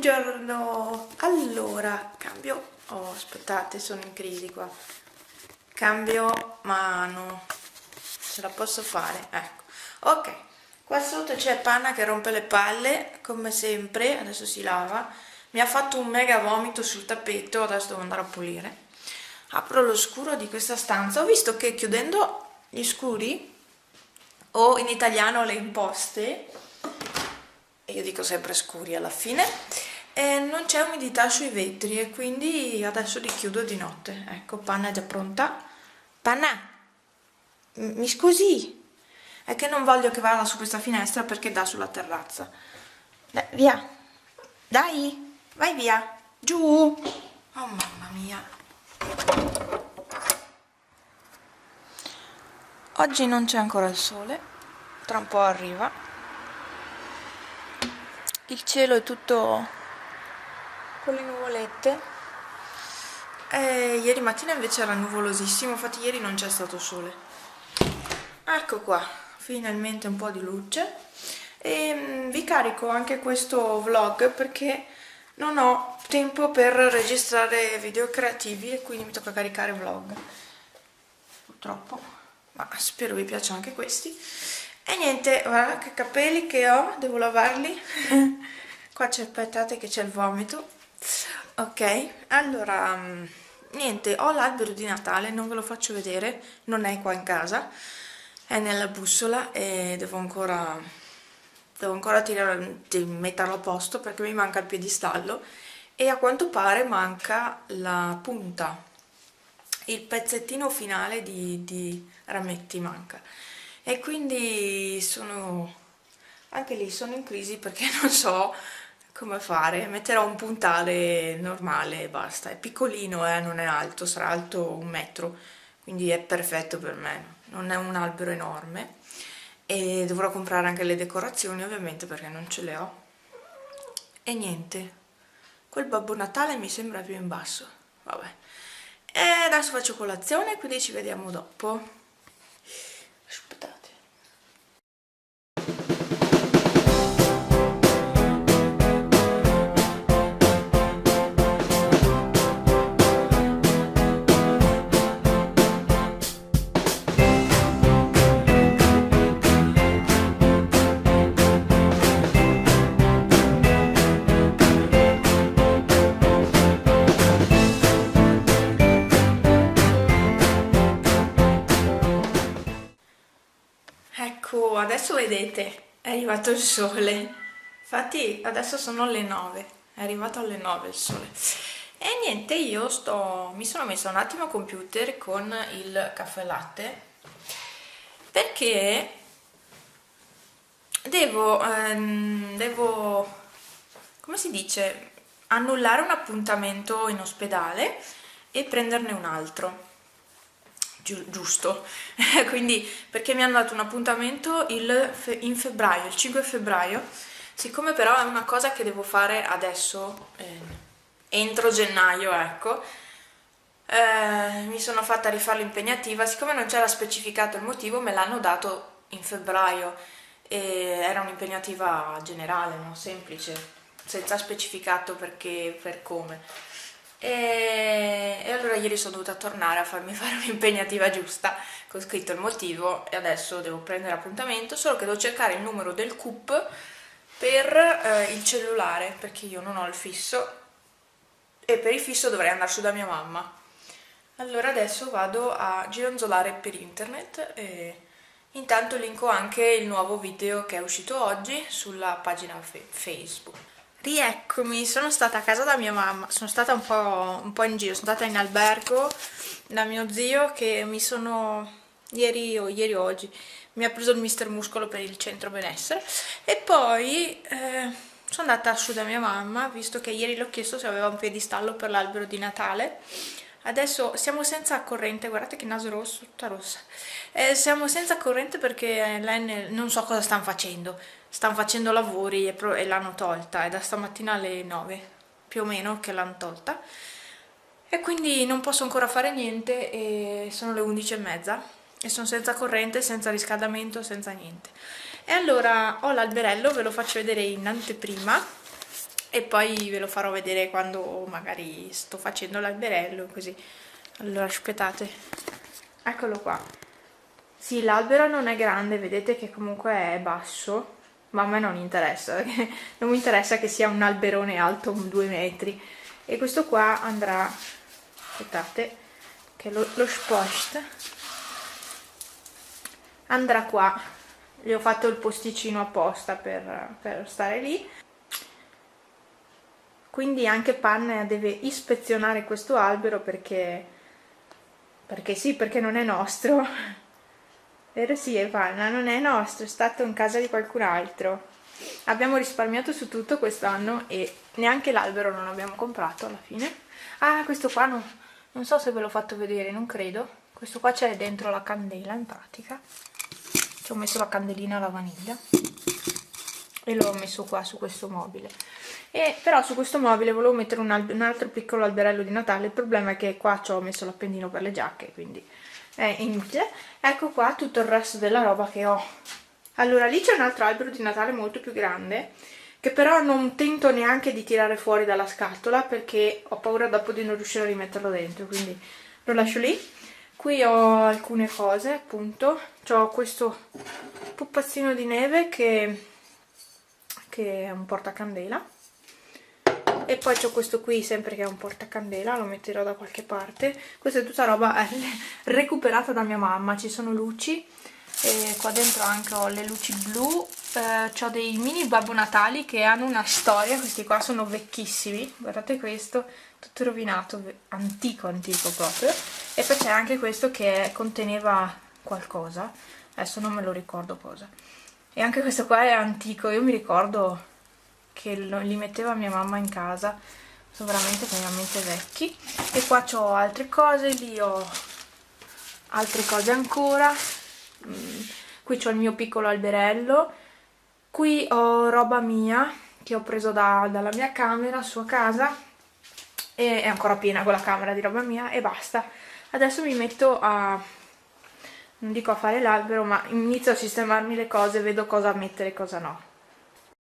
Buongiorno, allora cambio, aspettate, sono in crisi qua, cambio mano, ce la posso fare, ecco, ok, qua sotto c'è Panna che rompe le palle come sempre, adesso si lava, mi ha fatto un mega vomito sul tappeto, adesso devo andare a pulire. Apro lo scuro di questa stanza, ho visto che chiudendo gli scuri, o in italiano le imposte, io dico sempre scuri alla fine, non c'è umidità sui vetri e quindi adesso li chiudo di notte. Ecco, Panna è già pronta. Panna, mi scusi? È che non voglio che vada su questa finestra perché dà sulla terrazza. Dai, via, dai, vai via, giù. Oh mamma mia. Oggi non c'è ancora il sole, tra un po' arriva. Il cielo è tutto con le nuvolette. Ieri mattina invece era nuvolosissimo, infatti ieri non c'è stato sole. Ecco qua, finalmente un po' di luce. E vi carico anche questo vlog perché non ho tempo per registrare video creativi e quindi mi tocca caricare vlog. Purtroppo, ma spero vi piacciono anche questi. E niente, guarda che capelli che ho, devo lavarli. Qua c'è, aspettate che c'è il vomito. Ok, allora niente, ho l'albero di Natale, non ve lo faccio vedere, non è qua in casa, è nella bussola e devo ancora metterlo a posto perché mi manca il piedistallo e a quanto pare manca la punta, il pezzettino finale di rametti manca. E quindi anche lì sono in crisi perché non so come fare. Metterò un puntale normale e basta, è piccolino, non è alto, sarà alto 1 metro, quindi è perfetto per me, non è un albero enorme. E dovrò comprare anche le decorazioni ovviamente perché non ce le ho. E niente, quel Babbo Natale mi sembra più in basso, vabbè. E adesso faccio colazione, quindi ci vediamo dopo. Aspettate. Ecco, adesso vedete, è arrivato il sole. Infatti adesso sono le 9, è arrivato alle 9 il sole. E niente, io mi sono messa un attimo al computer con il caffè latte perché devo, come si dice, annullare un appuntamento in ospedale e prenderne un altro. Giusto, quindi perché mi hanno dato un appuntamento in febbraio, il 5 febbraio, siccome però è una cosa che devo fare adesso, entro gennaio, ecco, mi sono fatta rifare l'impegnativa, siccome non c'era specificato il motivo me l'hanno dato in febbraio e era un'impegnativa generale, no? Semplice, senza specificato perché, per come. E allora ieri sono dovuta tornare a farmi fare un'impegnativa giusta con scritto il motivo e adesso devo prendere appuntamento, solo che devo cercare il numero del CUP per il cellulare perché io non ho il fisso e per il fisso dovrei andare su da mia mamma. Allora adesso vado a gironzolare per internet e intanto linko anche il nuovo video che è uscito oggi sulla pagina Facebook. Rieccomi, sono stata a casa da mia mamma, sono stata un po' in giro, sono stata in albergo da mio zio che ieri o oggi, mi ha preso il Mister Muscolo per il centro benessere e poi sono andata su da mia mamma, visto che ieri le ho chiesto se aveva un piedistallo per l'albero di Natale. Adesso siamo senza corrente, guardate che naso rosso, tutta rossa. Siamo senza corrente perché lei non so cosa stanno facendo lavori e l'hanno tolta, è da stamattina alle 9 più o meno che l'hanno tolta e quindi non posso ancora fare niente e sono le 11:30 e sono senza corrente, senza riscaldamento, senza niente. E allora ho l'alberello, ve lo faccio vedere in anteprima e poi ve lo farò vedere quando magari sto facendo l'alberello, così. Allora aspettate, eccolo qua. Sì, l'albero non è grande, vedete che comunque è basso, ma a me non interessa, perché non mi interessa che sia un alberone alto 2 metri. E questo qua andrà, aspettate, che lo spost, andrà qua. Gli ho fatto il posticino apposta per stare lì. Quindi anche Pan deve ispezionare questo albero perché sì, perché non è nostro. Vero sì, Panna, non è nostro, è stato in casa di qualcun altro. Abbiamo risparmiato su tutto quest'anno e neanche l'albero non abbiamo comprato alla fine. Ah, questo qua non so se ve l'ho fatto vedere, non credo. Questo qua c'è dentro la candela in pratica. Ci ho messo la candelina alla vaniglia e l'ho messo qua su questo mobile. E però su questo mobile volevo mettere un altro piccolo alberello di Natale. Il problema è che qua ci ho messo l'appendino per le giacche, quindi è inutile. Ecco qua tutto il resto della roba che ho. Allora lì c'è un altro albero di Natale molto più grande, che però non tento neanche di tirare fuori dalla scatola perché ho paura dopo di non riuscire a rimetterlo dentro, quindi lo lascio lì. Qui ho alcune cose, appunto. Ho questo pupazzino di neve che è un portacandela. E poi c'ho questo qui sempre che è un portacandela, lo metterò da qualche parte. Questa è tutta roba recuperata da mia mamma, ci sono luci e qua dentro anche ho le luci blu. C'ho dei mini Babbo Natali che hanno una storia, questi qua sono vecchissimi, guardate questo, tutto rovinato, antico proprio. E poi c'è anche questo che conteneva qualcosa, adesso non me lo ricordo cosa. E anche questo qua è antico, io mi ricordo che li metteva mia mamma in casa, sono veramente vecchi. E qua c'ho altre cose, lì ho altre cose ancora. Qui c'ho il mio piccolo alberello, qui ho roba mia che ho preso dalla mia camera, sua casa, e è ancora piena quella camera di roba mia, e basta. Adesso mi metto a, non dico a fare l'albero, ma inizio a sistemarmi le cose, vedo cosa mettere e cosa no.